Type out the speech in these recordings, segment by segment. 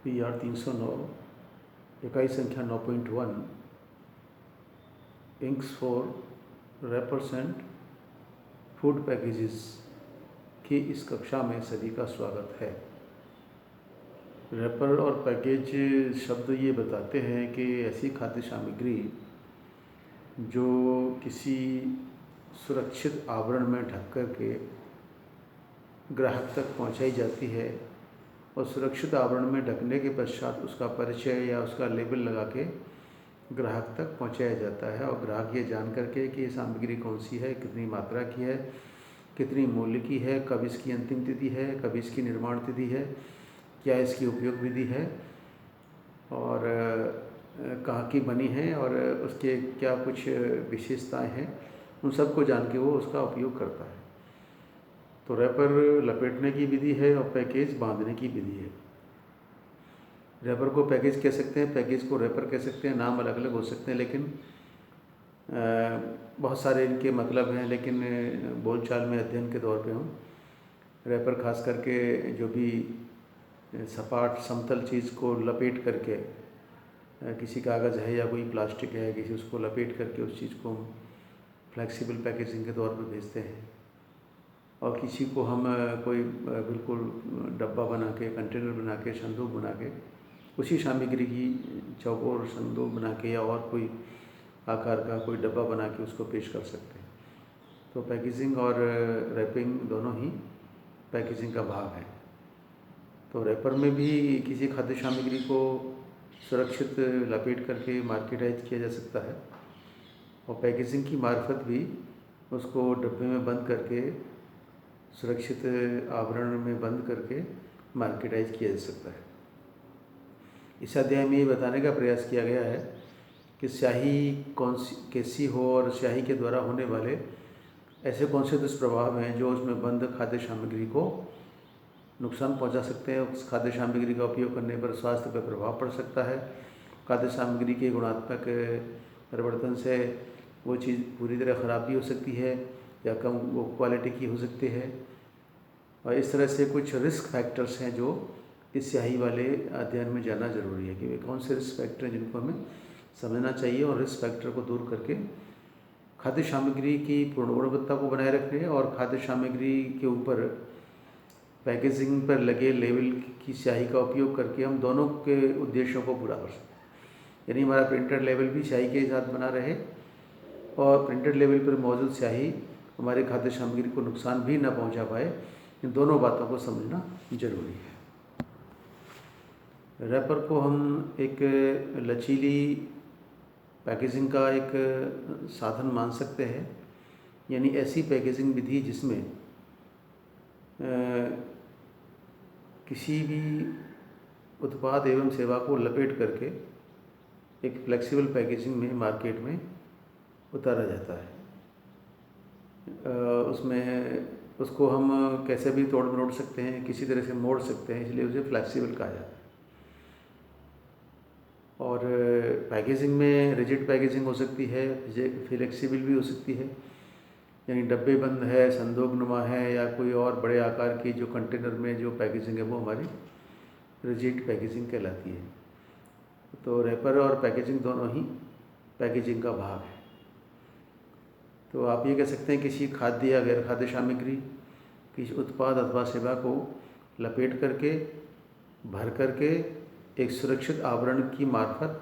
PR 309 इकाई संख्या 9.1 inks for rappers and food packages की इस कक्षा में सभी का स्वागत है। रैपर और पैकेज शब्द ये बताते हैं कि ऐसी खाद्य सामग्री जो किसी सुरक्षित आवरण में ढक कर के ग्राहक तक पहुंचाई जाती है और सुरक्षित आवरण में ढकने के पश्चात उसका परिचय या उसका लेबल लगा के ग्राहक तक पहुंचाया जाता है और ग्राहक ये जान करके कि ये सामग्री कौन सी है, कितनी मात्रा की है, कितनी मूल्य की है, कब इसकी अंतिम तिथि है, कब इसकी निर्माण तिथि है, क्या इसकी उपयोग विधि है और कहाँ की बनी है और उसके क्या कुछ विशेषताएं हैं, उन सबको जान के वो उसका उपयोग करता है। तो रैपर लपेटने की विधि है और पैकेज बांधने की विधि है। रैपर को पैकेज कह सकते हैं, पैकेज को रैपर कह सकते हैं, नाम अलग अलग हो सकते हैं, लेकिन बहुत सारे इनके मतलब हैं। लेकिन बोलचाल में अध्ययन के तौर पे हम रैपर खास करके जो भी सपाट समतल चीज़ को लपेट करके, किसी कागज़ है या कोई प्लास्टिक है, किसी उसको लपेट करके उस चीज़ को हम फ्लेक्सिबल पैकेजिंग के तौर पर भेजते हैं। और किसी को हम कोई बिल्कुल डब्बा बना के, कंटेनर बना के, संदूक बना के, उसी सामग्री की चौकोर संदूक बना के या और कोई आकार का कोई डब्बा बना के उसको पेश कर सकते हैं। तो पैकेजिंग और रैपिंग दोनों ही पैकेजिंग का भाग है। तो रैपर में भी किसी खाद्य सामग्री को सुरक्षित लपेट करके मार्केटाइज किया जा सकता है और पैकेजिंग की मार्फत भी उसको डब्बे में बंद करके, सुरक्षित आवरण में बंद करके मार्केटाइज किया जा सकता है। इस अध्याय में ये बताने का प्रयास किया गया है कि स्याही कैसी हो और स्याही के द्वारा होने वाले ऐसे कौन से दुष्प्रभाव हैं जो उसमें बंद खाद्य सामग्री को नुकसान पहुंचा सकते हैं। उस खाद्य सामग्री का उपयोग करने पर स्वास्थ्य पर प्रभाव पड़ सकता है। खाद्य सामग्री के गुणात्मक परिवर्तन से वो चीज़ पूरी तरह ख़राब भी हो सकती है या कम वो क्वालिटी की हो सकती है। और इस तरह से कुछ रिस्क फैक्टर्स हैं जो इस स्याही वाले अध्ययन में जानना ज़रूरी है कि वे कौन से रिस्क फैक्टर हैं जिनको हमें समझना चाहिए और रिस्क फैक्टर को दूर करके खाद्य सामग्री की पूर्ण गुणवत्ता को बनाए रखने और खाद्य सामग्री के ऊपर पैकेजिंग पर लगे लेबल की स्याही का उपयोग करके हम दोनों के उद्देश्यों को पूरा कर सकते हैं। यानी हमारा प्रिंटेड लेबल भी स्याही के साथ बना रहे और प्रिंटेड लेबल पर मौजूद स्याही हमारे खाद्य सामग्री को नुकसान भी न पहुंचा पाए। इन दोनों बातों को समझना जरूरी है। रैपर को हम एक लचीली पैकेजिंग का एक साधन मान सकते हैं, यानी ऐसी पैकेजिंग विधि जिसमें किसी भी उत्पाद एवं सेवा को लपेट करके एक फ्लेक्सिबल पैकेजिंग में मार्केट में उतारा जाता है। उसमें उसको हम कैसे भी तोड़ मरोड़ सकते हैं, किसी तरह से मोड़ सकते हैं, इसलिए उसे फ्लेक्सिबल कहा जाता है। और पैकेजिंग में रिजिड पैकेजिंग हो सकती है, फ्लेक्सिबल भी हो सकती है, यानी डब्बे बंद है, संदूक नुमा है या कोई और बड़े आकार की जो कंटेनर में जो पैकेजिंग है वो हमारी रिजिड पैकेजिंग कहलाती है। तो रैपर और पैकेजिंग दोनों ही पैकेजिंग का भाग है। तो आप ये कह सकते हैं किसी खाद्य या गैर खाद्य सामग्री, किसी उत्पाद अथवा सेवा को लपेट करके, भर करके एक सुरक्षित आवरण की मार्फत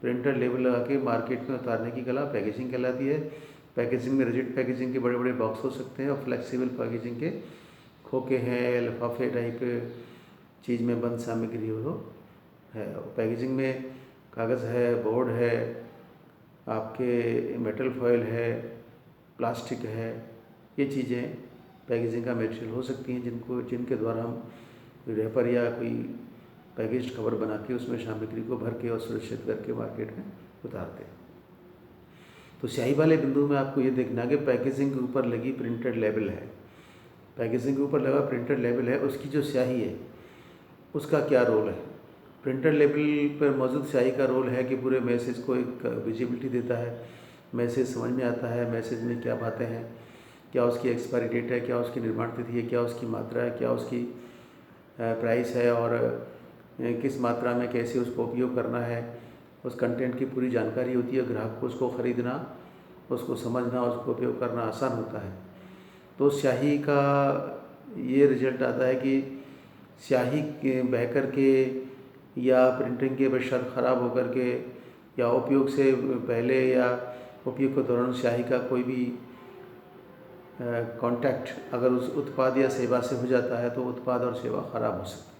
प्रिंटर लेबल लगा के मार्केट में उतारने की कला पैकेजिंग कहलाती है। पैकेजिंग में रिजिड पैकेजिंग के बड़े बड़े बॉक्स हो सकते हैं और फ्लेक्सिबल पैकेजिंग के खोखे हैं, लिफाफे टाइप चीज़ में बंद सामग्री हो है। पैकेजिंग में कागज़ है, बोर्ड है, आपके मेटल फॉयल है, प्लास्टिक है, ये चीज़ें पैकेजिंग का मटेरियल हो सकती हैं जिनके द्वारा हम रैपर या कोई पैकेज्ड कवर बना के उसमें सामग्री को भर के और सुरक्षित करके मार्केट में उतारते हैं। तो स्याही वाले बिंदु में आपको ये देखना कि पैकेजिंग के ऊपर लगी प्रिंटेड लेबल है, पैकेजिंग के ऊपर लगा प्रिंटेड लेबल है, उसकी जो स्याही है उसका क्या रोल है। प्रिंटेड लेबल पर मौजूद स्याही का रोल है कि पूरे मैसेज को एक विजिबिलिटी देता है, मैसेज समझ में आता है, मैसेज में क्या बातें हैं, क्या उसकी एक्सपायरी डेट है, क्या उसकी निर्माण तिथि है, क्या उसकी मात्रा है, क्या उसकी प्राइस है और किस मात्रा में कैसे उसको उपयोग करना है, उस कंटेंट की पूरी जानकारी होती है। ग्राहक को उसको ख़रीदना, उसको समझना, उसको उपयोग करना आसान होता है। तो स्याही का ये रिजल्ट आता है कि स्याही बह कर के या प्रिंटिंग के पश्चात ख़राब होकर के या उपयोग से पहले या उपयोग के दौरान स्याही का कोई भी कांटेक्ट अगर उस उत्पाद या सेवा से हो जाता है तो उत्पाद और सेवा ख़राब हो सकती है।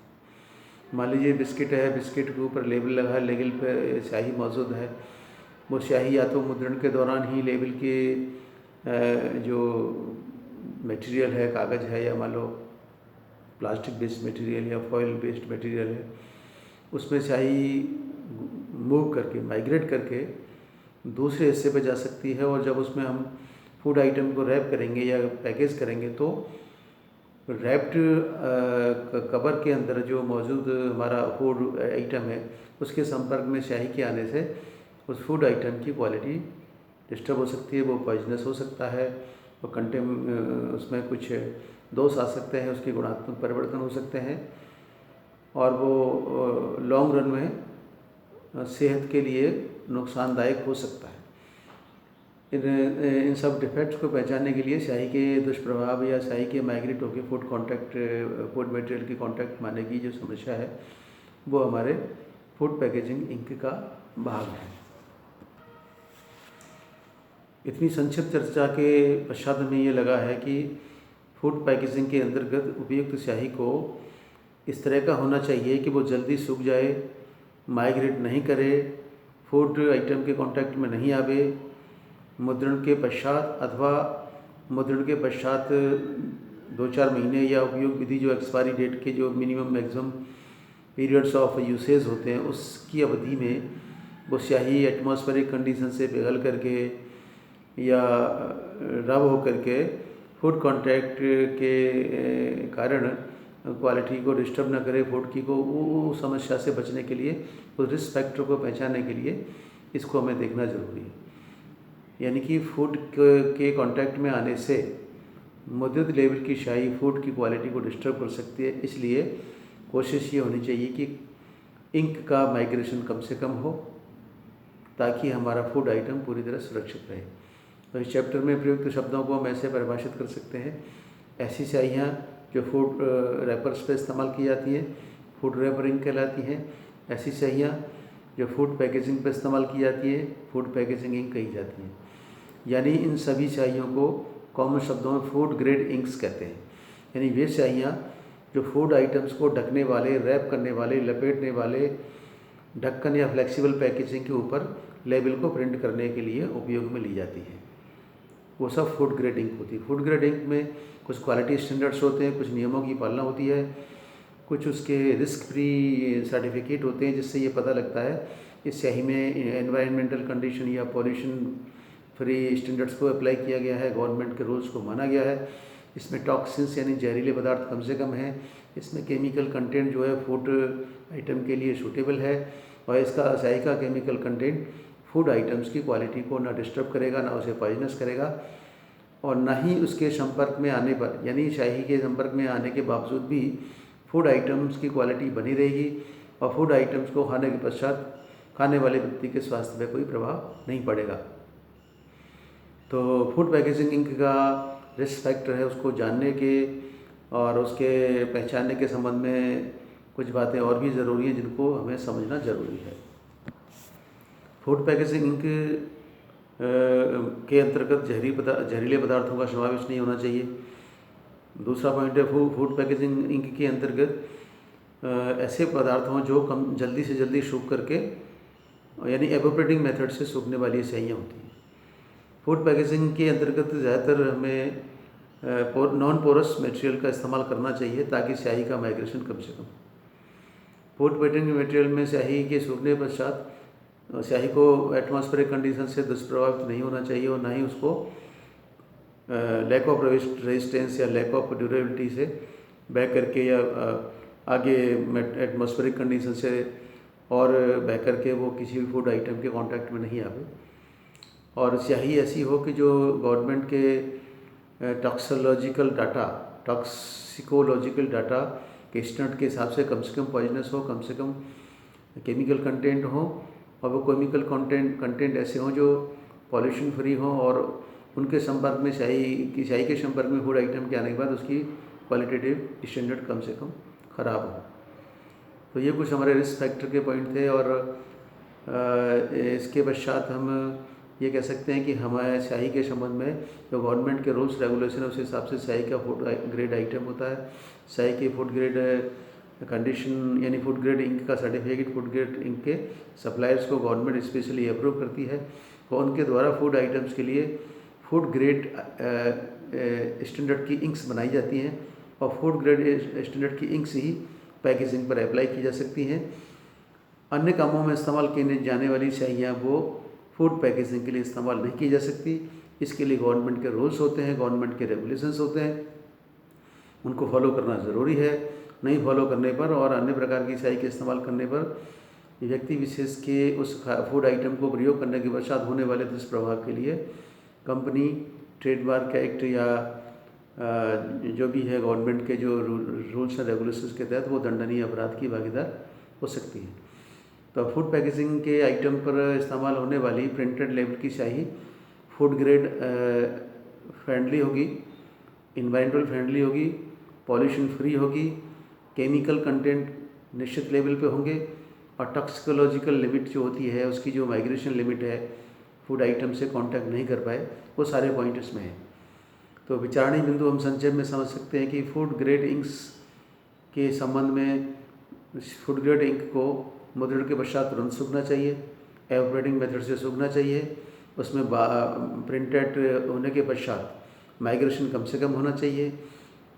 मान लीजिए बिस्किट है, बिस्किट के ऊपर लेबल लगा है, लेबल पर स्याही मौजूद है। वो स्याही या तो मुद्रण के दौरान ही लेबल के जो मटेरियल है, कागज़ है या मान लो प्लास्टिक बेस्ड मटेरियल या फॉइल बेस्ड मटेरियल है, उसमें स्याही मूव करके माइग्रेट करके दूसरे हिस्से पे जा सकती है। और जब उसमें हम फूड आइटम को रैप करेंगे या पैकेज करेंगे तो रैप्ड कवर के अंदर जो मौजूद हमारा फूड आइटम है उसके संपर्क में स्याही के आने से उस फूड आइटम की क्वालिटी डिस्टर्ब हो सकती है, वो पॉइजनस हो सकता है, वो उसमें कुछ दोष आ सकते हैं, उसके गुणात्मक परिवर्तन हो सकते हैं और वो लॉन्ग रन में सेहत के लिए नुकसानदायक हो सकता है। इन सब डिफेक्ट्स को पहचानने के लिए स्याही के दुष्प्रभाव या स्याही के माइग्रेट होकर फूड मटेरियल की कांटेक्ट मारने की जो समस्या है वो हमारे फूड पैकेजिंग इंक का भाग है। इतनी संक्षिप्त चर्चा के पश्चात में ये लगा है कि फूड पैकेजिंग के अंतर्गत उपयुक्त स्याही को इस तरह का होना चाहिए कि वो जल्दी सूख जाए, माइग्रेट नहीं करे, फूड आइटम के कांटेक्ट में नहीं आवे, मुद्रण के पश्चात अथवा मुद्रण के पश्चात 2-4 महीने या उपयोग विधि जो एक्सपायरी डेट के जो minimum maximum periods of usage होते हैं उसकी अवधि में वो स्याही एटमॉस्फेरिक कंडीशन से पिघल करके या रब हो करके फूड कांटेक्ट के कारण क्वालिटी को डिस्टर्ब न करे, फूड की को वो समस्या से बचने के लिए, उस रिस्क फैक्टर को पहचानने के लिए इसको हमें देखना ज़रूरी है। यानी कि फूड के कांटेक्ट में आने से मौजूद लेवल की स्याही फूड की क्वालिटी को डिस्टर्ब कर सकती है। इसलिए कोशिश ये होनी चाहिए कि इंक का माइग्रेशन कम से कम हो ताकि हमारा फूड आइटम पूरी तरह सुरक्षित रहे। तो इस चैप्टर में प्रयुक्त शब्दों को हम ऐसे परिभाषित कर सकते हैं। ऐसी स्याहियाँ जो फूड रैपर्स पे इस्तेमाल की जाती हैं फूड रैपर इंक कहलाती हैं। ऐसी स्याहियाँ जो फूड पैकेजिंग पे इस्तेमाल की जाती है फूड पैकेजिंग इंक कही जाती हैं। यानी इन सभी स्याहियों को कॉमन शब्दों में फूड ग्रेड इंक्स कहते हैं। यानी वे स्याहियाँ जो फूड आइटम्स को ढकने वाले, रैप करने वाले, लपेटने वाले ढक्कन या फ्लेक्सिबल पैकेजिंग के ऊपर लेबल को प्रिंट करने के लिए उपयोग में ली जाती है, वो सब फूड ग्रेड इंक होती है। फूड ग्रेड इंक में कुछ क्वालिटी स्टैंडर्ड्स होते हैं, कुछ नियमों की पालना होती है, कुछ उसके रिस्क फ्री सर्टिफिकेट होते हैं जिससे ये पता लगता है इस स्याही में एनवायरमेंटल कंडीशन या पॉल्यूशन फ्री स्टैंडर्ड्स को अप्लाई किया गया है, गवर्नमेंट के रूल्स को माना गया है, इसमें टॉक्सिन्स यानी जहरीले पदार्थ कम से कम हैं, इसमें केमिकल कंटेंट जो है फूड आइटम के लिए सूटेबल है और इसका स्याही का केमिकल कंटेंट फूड आइटम्स की क्वालिटी को ना डिस्टर्ब करेगा, ना उसे पॉइजनस करेगा और ना ही उसके संपर्क में आने पर यानी स्याही के संपर्क में आने के बावजूद भी फूड आइटम्स की क्वालिटी बनी रहेगी और फूड आइटम्स को खाने के पश्चात खाने वाले व्यक्ति के स्वास्थ्य पर कोई प्रभाव नहीं पड़ेगा। तो फूड पैकेजिंग इंक का रिस्क फैक्टर है उसको जानने के और उसके पहचानने के संबंध में कुछ बातें और भी ज़रूरी हैं जिनको हमें समझना ज़रूरी है। फूड पैकेजिंग इंक के अंतर्गत जहरीले पदार्थों का समावेश नहीं होना चाहिए। दूसरा पॉइंट है फूड पैकेजिंग इंक के अंतर्गत ऐसे पदार्थ हों जो जल्दी से जल्दी सूख करके यानी एवोपरेटिंग मेथड से सूखने वाली स्याहियाँ होती हैं। फूड पैकेजिंग के अंतर्गत ज़्यादातर हमें नॉन पोरस मटेरियल का इस्तेमाल करना चाहिए ताकि स्याही का माइग्रेशन कम से कम। फूड पैकेजिंग मटेरियल में स्याही के सूखने पश्चात स्याही को एटमॉस्फेरिक कंडीशन से दुष्प्रभावित नहीं होना चाहिए और ना ही उसको लैक ऑफ रेजिस्टेंस या लैक ऑफ ड्यूरेबिलिटी से बैक करके या आगे एटमॉस्फेरिक कंडीशन से और बैक करके वो किसी भी फूड आइटम के कांटेक्ट में नहीं आवे। और स्याही ऐसी हो कि जो गवर्नमेंट के टॉक्सिकोलॉजिकल डाटा कि स्टैंडर्ड के हिसाब से कम पॉइजनस हो, कम से कम केमिकल कंटेंट हो, और वो केमिकल कंटेंट ऐसे हों जो पॉल्यूशन फ्री हो, और उनके संपर्क में स्याही के संपर्क में फूड आइटम के आने के बाद उसकी क्वालिटेटिव स्टैंडर्ड कम से कम ख़राब हो। तो ये कुछ हमारे रिस्क फैक्टर के पॉइंट थे। और इसके पश्चात हम ये कह सकते हैं कि हमारे स्याही के संबंध में जो गवर्नमेंट के रूल्स रेगुलेशन है उस हिसाब से स्याही का फूड ग्रेड आइटम होता है। स्याही के फूड ग्रेड कंडीशन यानी फूड ग्रेड इंक का सर्टिफिकेट फूड ग्रेड इंक के सप्लायर्स को गवर्नमेंट स्पेशली अप्रूव करती है, और उनके द्वारा फूड आइटम्स के लिए फूड ग्रेड स्टैंडर्ड की इंक्स बनाई जाती हैं, और फूड ग्रेड स्टैंडर्ड की इंक्स ही पैकेजिंग पर अप्लाई की जा सकती हैं। अन्य कामों में इस्तेमाल की जाने वाली स्याहियाँ वो फूड पैकेजिंग के लिए इस्तेमाल नहीं की जा सकती। इसके लिए गवर्नमेंट के रूल्स होते हैं, गवर्नमेंट के रेगुलेशंस होते हैं, उनको फॉलो करना ज़रूरी है। नहीं फॉलो करने पर और अन्य प्रकार की स्याही के इस्तेमाल करने पर व्यक्ति विशेष के उस फूड आइटम को प्रयोग करने के पश्चात होने वाले दुष्प्रभाव के लिए कंपनी ट्रेडमार्क एक्ट या जो भी है गवर्नमेंट के जो रूल्स एंड रेगुलेशंस के तहत वो दंडनीय अपराध की भागीदार हो सकती है। तो फूड पैकेजिंग के आइटम पर इस्तेमाल होने वाली प्रिंटेड लेबल की स्याही फूड ग्रेड फ्रेंडली होगी, इन्वायरमेंटल फ्रेंडली होगी, पॉल्यूशन फ्री होगी, केमिकल कंटेंट निश्चित लेवल पे होंगे, और टॉक्सिकोलॉजिकल लिमिट जो होती है उसकी जो माइग्रेशन लिमिट है फूड आइटम से कांटेक्ट नहीं कर पाए, वो सारे पॉइंट इसमें हैं। तो विचारणीय बिंदु हम संक्षेप में समझ सकते हैं कि फूड ग्रेड इंक्स के संबंध में फूड ग्रेड इंक को मुद्रण के पश्चात तुरंत सूखना चाहिए, एवोपरेटिंग मेथड से सूखना चाहिए। उसमें प्रिंटेड होने के पश्चात माइग्रेशन कम से कम होना चाहिए,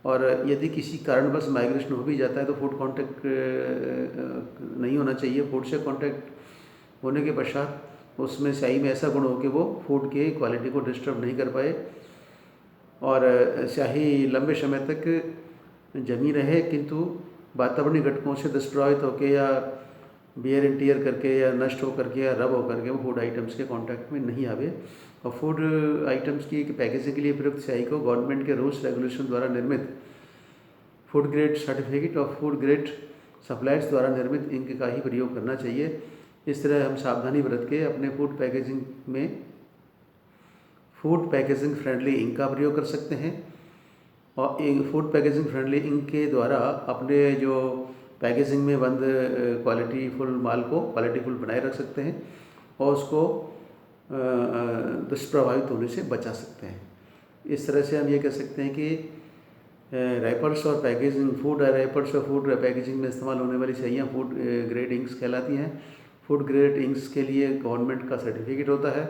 और यदि किसी कारणवश माइग्रेशन हो भी जाता है तो फूड कांटेक्ट नहीं होना चाहिए। फूड से कांटेक्ट होने के पश्चात उसमें स्याही में ऐसा गुण हो कि वो फूड के क्वालिटी को डिस्टर्ब नहीं कर पाए, और स्याही लंबे समय तक जमी रहे, किंतु वातावरणीय घटकों से दुष्प्रभावित होकर या बियर एंड टीयर करके या नष्ट होकर के या रब होकर के वो फूड आइटम्स के कांटेक्ट में नहीं आवे। और फूड आइटम्स की पैकेजिंग के लिए प्रयुक्त स्याही को गवर्नमेंट के रूल्स रेगुलेशन द्वारा निर्मित फूड ग्रेड सर्टिफिकेट और फूड ग्रेड सप्लायर्स द्वारा निर्मित इंक का ही प्रयोग करना चाहिए। इस तरह हम सावधानी बरत के अपने फूड पैकेजिंग में फूड पैकेजिंग फ्रेंडली इंक का प्रयोग कर सकते हैं, और फूड पैकेजिंग फ्रेंडली इंक के द्वारा अपने जो पैकेजिंग में बंद क्वालिटीफुल माल को क्वालिटीफुल बनाए रख सकते हैं, और उसको दुष्प्रभावित होने से बचा सकते हैं। इस तरह से हम ये कह सकते हैं कि रैपर्स और पैकेजिंग फूड रैपर्स और फूड पैकेजिंग में इस्तेमाल होने वाली स्याहियाँ फूड ग्रेड इंक्स कहलाती हैं। फूड ग्रेड इंक्स के लिए गवर्नमेंट का सर्टिफिकेट होता है,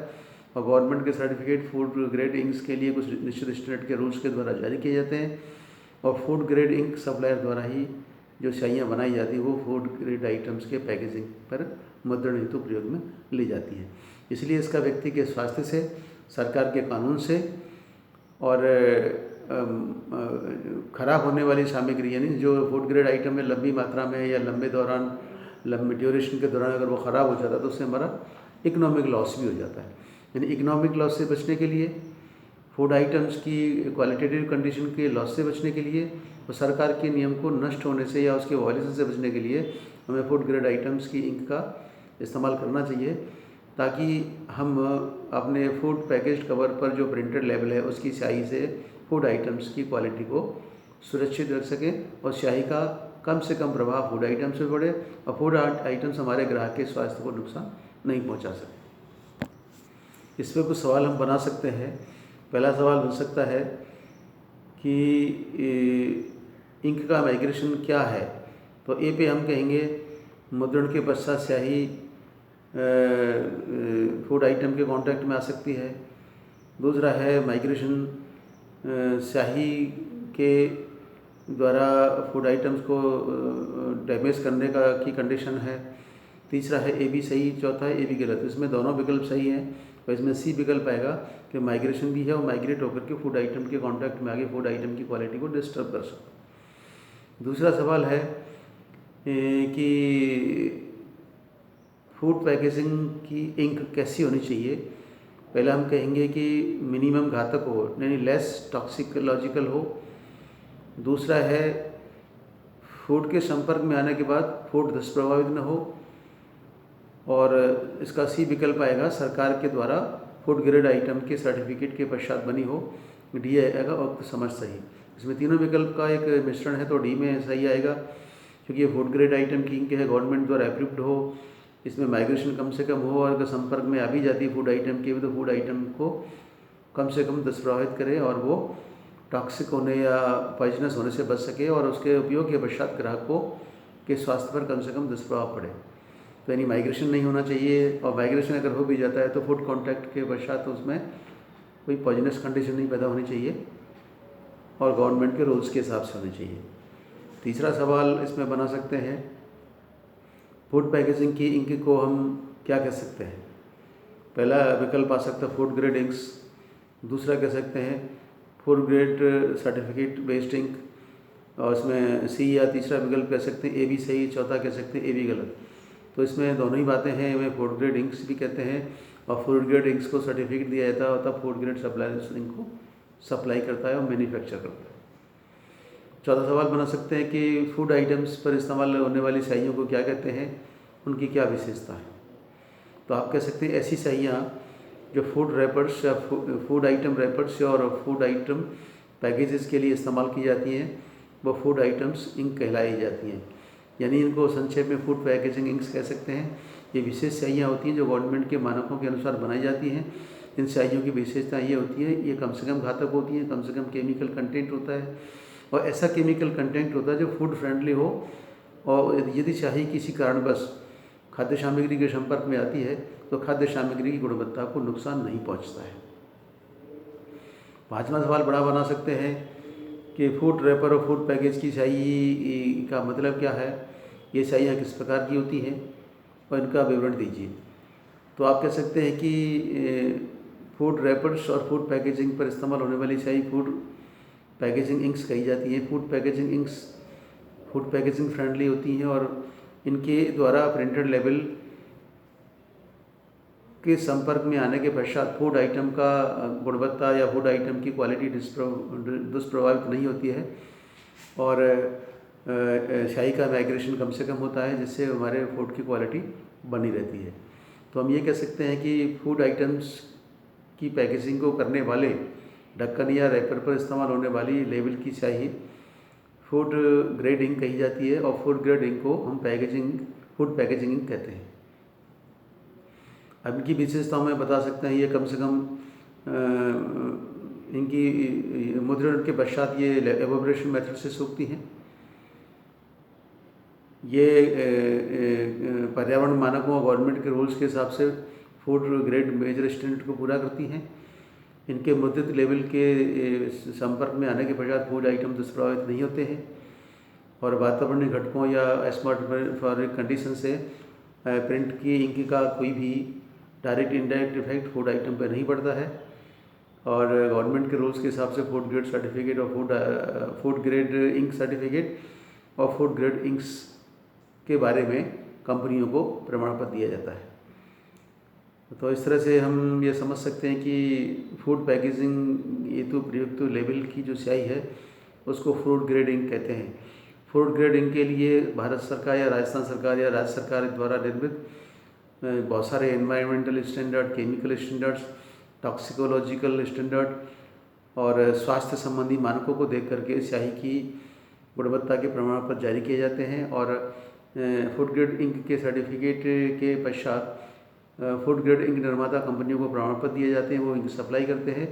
और गवर्नमेंट के सर्टिफिकेट फूड ग्रेड इंक्स के लिए कुछ निश्चित स्टैंडर्ड के रूल्स के द्वारा जारी किए जाते हैं, और फूड ग्रेड इंक सप्लायर द्वारा ही जो स्याहियाँ बनाई जाती है वो फूड ग्रेड आइटम्स के पैकेजिंग पर मुद्रण हेतु प्रयोग में ली जाती है। इसलिए इसका व्यक्ति के स्वास्थ्य से, सरकार के कानून से, और खराब होने वाली सामग्री यानी जो फूड ग्रेड आइटम में लंबी मात्रा में या लंबे ड्यूरेशन के दौरान अगर वो ख़राब हो जाता है तो उससे हमारा इकोनॉमिक लॉस भी हो जाता है। यानी इकोनॉमिक लॉस से बचने के लिए, फूड आइटम्स की क्वालिटेटिव कंडीशन के लॉस से बचने के लिए, और सरकार के नियम को नष्ट होने से या उसके वायलेशन से बचने के लिए हमें फूड ग्रेड आइटम्स की इंक का इस्तेमाल करना चाहिए, ताकि हम अपने फूड पैकेज कवर पर जो प्रिंटेड लेबल है उसकी स्याही से फूड आइटम्स की क्वालिटी को सुरक्षित रख सकें, और स्याही का कम से कम प्रभाव फूड आइटम्स पे पड़े, और फूड आइटम्स हमारे ग्राहक के स्वास्थ्य को नुकसान नहीं पहुंचा सके। इस पर कुछ सवाल हम बना सकते हैं। पहला सवाल बन सकता है कि इंक का माइग्रेशन क्या है। तो ए पे हम कहेंगे मुद्रण के पश्चात स्याही फूड आइटम के कांटेक्ट में आ सकती है। दूसरा है माइग्रेशन स्याही के द्वारा फूड आइटम्स को डैमेज करने की कंडीशन है। तीसरा है ए बी सही, चौथा है ए बी गलत। इसमें दोनों विकल्प सही हैं, और इसमें सी विकल्प आएगा कि माइग्रेशन भी है और माइग्रेट होकर के फूड आइटम के कांटेक्ट में आगे फूड आइटम की क्वालिटी को डिस्टर्ब कर सकता है। दूसरा सवाल है कि फूड पैकेजिंग की इंक कैसी होनी चाहिए। पहला हम कहेंगे कि मिनिमम घातक हो, यानी लेस टॉक्सिकोलॉजिकल हो। दूसरा है फूड के संपर्क में आने के बाद फूड दुष्प्रभावित न हो, और इसका सी विकल्प आएगा सरकार के द्वारा फूड ग्रेड आइटम के सर्टिफिकेट के पश्चात बनी हो, डी आएगा और समझ सही। इसमें तीनों विकल्प का एक मिश्रण है तो डी में सही आएगा, क्योंकि ये फूड ग्रेड आइटम की है, गवर्नमेंट द्वारा अप्रूव्ड हो, इसमें माइग्रेशन कम से कम हो, और अगर संपर्क में आ भी जाती है फूड आइटम के, तो फूड आइटम को कम से कम दुष्प्रभावित करे और वो टॉक्सिक होने या पॉइजनस होने से बच सके, और उसके उपयोग के पश्चात ग्राहकों के स्वास्थ्य पर कम से कम दुष्प्रभाव पड़े। तो यानी माइग्रेशन नहीं होना चाहिए, और माइग्रेशन अगर हो भी जाता है तो फूड कॉन्टैक्ट के पश्चात उसमें कोई पॉइजनस कंडीशन नहीं पैदा होनी चाहिए, और गवर्नमेंट के रूल्स के हिसाब से होनी चाहिए। तीसरा सवाल इसमें बना सकते हैं, फूड पैकेजिंग की इंक को हम क्या कह सकते हैं। पहला विकल्प आ सकता है फूड ग्रेड इंक्स, दूसरा कह सकते हैं food grade certificate based ink, और इसमें सी या तीसरा विकल्प कह सकते हैं ए बी सही, चौथा कह सकते हैं ए बी गलत। तो इसमें दोनों ही बातें हैं, इन्हें फूड ग्रेड इंक्स भी कहते हैं, और फूड ग्रेड इंक्स को सर्टिफिकेट दिया जाता है तब फूड ग्रेड सप्लायर इंक को सप्लाई करता है और मैन्युफैक्चर करता है। चौथा सवाल बना सकते हैं कि फूड आइटम्स पर इस्तेमाल होने वाली स्याहियों को क्या कहते हैं, उनकी क्या विशेषता है। तो आप कह सकते हैं ऐसी स्याहियाँ जो फूड रैपर्स या फूड आइटम रैपर्स और फूड आइटम पैकेजेस के लिए इस्तेमाल की जाती हैं, वो फूड आइटम्स इंक कहलाई जाती हैं। यानी इनको संक्षेप में फूड पैकेजिंग इंक्स कह सकते हैं। ये विशेष स्याहियाँ होती हैं जो गवर्नमेंट के मानकों के अनुसार बनाई जाती हैं। इन स्याहियों की विशेषता ये होती है, ये कम से कम घातक होती हैं, कम से कम केमिकल कंटेंट होता है, और ऐसा केमिकल कंटेंट होता है जो फूड फ्रेंडली हो, और यदि स्याही किसी कारणवश खाद्य सामग्री के संपर्क में आती है तो खाद्य सामग्री की गुणवत्ता को नुकसान नहीं पहुंचता है। पांचवा सवाल बड़ा बना सकते हैं कि फूड रैपर और फूड पैकेज की स्याही का मतलब क्या है, ये स्याहियाँ किस प्रकार की होती हैं और इनका विवरण दीजिए। तो आप कह सकते हैं कि फूड रैपर्स और फूड पैकेजिंग पर इस्तेमाल होने वाली स्याही फूड पैकेजिंग इंक्स कही जाती है। Food packaging inks food packaging friendly होती हैं और इनके द्वारा प्रिंटेड लेबल के संपर्क में आने के पश्चात फूड आइटम का गुणवत्ता या फूड आइटम की क्वालिटी दुष्प्रभावित नहीं होती है, और स्याही का माइग्रेशन कम से कम होता है, जिससे हमारे फूड की क्वालिटी बनी रहती है। तो हम ये कह सकते हैं कि फूड आइटम्स की पैकेजिंग को करने वाले ढक्कन या रैपर पर इस्तेमाल होने वाली लेबल की स्याही फूड ग्रेड इंक कही जाती है, और फूड ग्रेड इंक को हम फूड पैकेजिंग इंक कहते हैं। अब इनकी विशेषताओं में बता सकते हैं, ये कम से कम इनकी मुद्रण के पश्चात ये एवोपरेशन मेथड से सूखती हैं। ये पर्यावरण मानकों और गवर्नमेंट के रूल्स के हिसाब से फूड ग्रेड मेजर स्टैंडर्ड को पूरा करती हैं। इनके मुद्रित लेवल के संपर्क में आने के पश्चात फूड आइटम दुष्प्रभावित नहीं होते हैं, और वातावरणीय घटकों या एटमॉस्फेरिक कंडीशन से प्रिंट की इंक का कोई भी direct indirect effect food item पर नहीं पड़ता है। और गवर्नमेंट के रूल्स के हिसाब से फूड ग्रेड सर्टिफिकेट और फूड ग्रेड इंक सर्टिफिकेट और फूड ग्रेड इंक्स के बारे में कंपनियों को प्रमाण पत्र दिया जाता है। तो इस तरह से हम ये समझ सकते हैं कि फूड पैकेजिंग हेतु प्रयुक्त लेबल की जो स्याही है उसको फूड ग्रेड इंक कहते हैं। फूड ग्रेड इंक के लिए भारत सरकार या राजस्थान सरकार या राज्य सरकार द्वारा निर्मित बहुत सारे environmental standard, chemical standards, toxicological standard और स्वास्थ्य संबंधी मानकों को देख करके स्याही की गुणवत्ता के प्रमाण पत्र जारी किए जाते हैं, और फूड ग्रेड इंक के सर्टिफिकेट के पश्चात फूड ग्रेड इंक निर्माता कंपनियों को प्रमाण पत्र दिए जाते हैं, वो इंक सप्लाई करते हैं।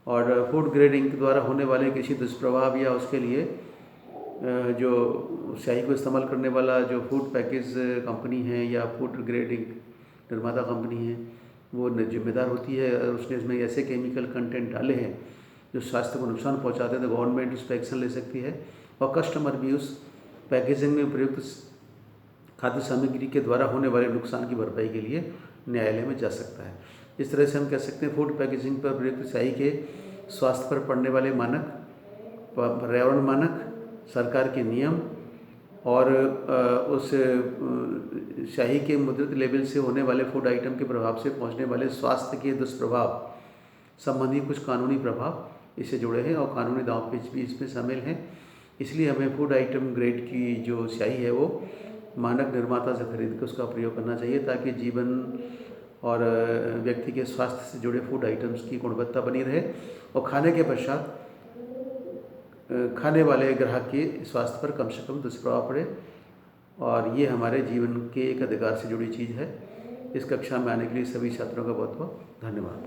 और फूड ग्रेड इंक द्वारा होने वाले किसी दुष्प्रभाव या उसके लिए जो स्याही को इस्तेमाल करने वाला जो फूड पैकेज कंपनी है या फूड ग्रेड इंक निर्माता कंपनी है वो जिम्मेदार होती है। अगर उसने इसमें ऐसे केमिकल कंटेंट डाले हैं जो स्वास्थ्य को नुकसान पहुंचाते हैं तो गवर्नमेंट उस पर एक्शन ले सकती है, और कस्टमर भी उस पैकेजिंग में प्रयुक्त खाद्य सामग्री के द्वारा होने वाले नुकसान की भरपाई के लिए न्यायालय में जा सकता है। इस तरह से हम कह सकते हैं फूड पैकेजिंग पर प्रयुक्त स्याही के स्वास्थ्य पर पड़ने वाले मानक, पर्यावरण मानक, सरकार के नियम और उस स्याही के मुद्रित लेबल से होने वाले फूड आइटम के प्रभाव से पहुंचने वाले स्वास्थ्य के दुष्प्रभाव संबंधी कुछ कानूनी प्रभाव इससे जुड़े हैं, और कानूनी दांव पेच भी इसमें शामिल हैं। इसलिए हमें फूड आइटम ग्रेड की जो स्याही है वो मानक निर्माता से खरीद के उसका प्रयोग करना चाहिए, ताकि जीवन और व्यक्ति के स्वास्थ्य से जुड़े फूड आइटम्स की गुणवत्ता बनी रहे और खाने के पश्चात खाने वाले ग्राहक के स्वास्थ्य पर कम से कम दुष्प्रभाव पड़े। और ये हमारे जीवन के एक अधिकार से जुड़ी चीज़ है। इस कक्षा में आने के लिए सभी छात्रों का बहुत बहुत धन्यवाद।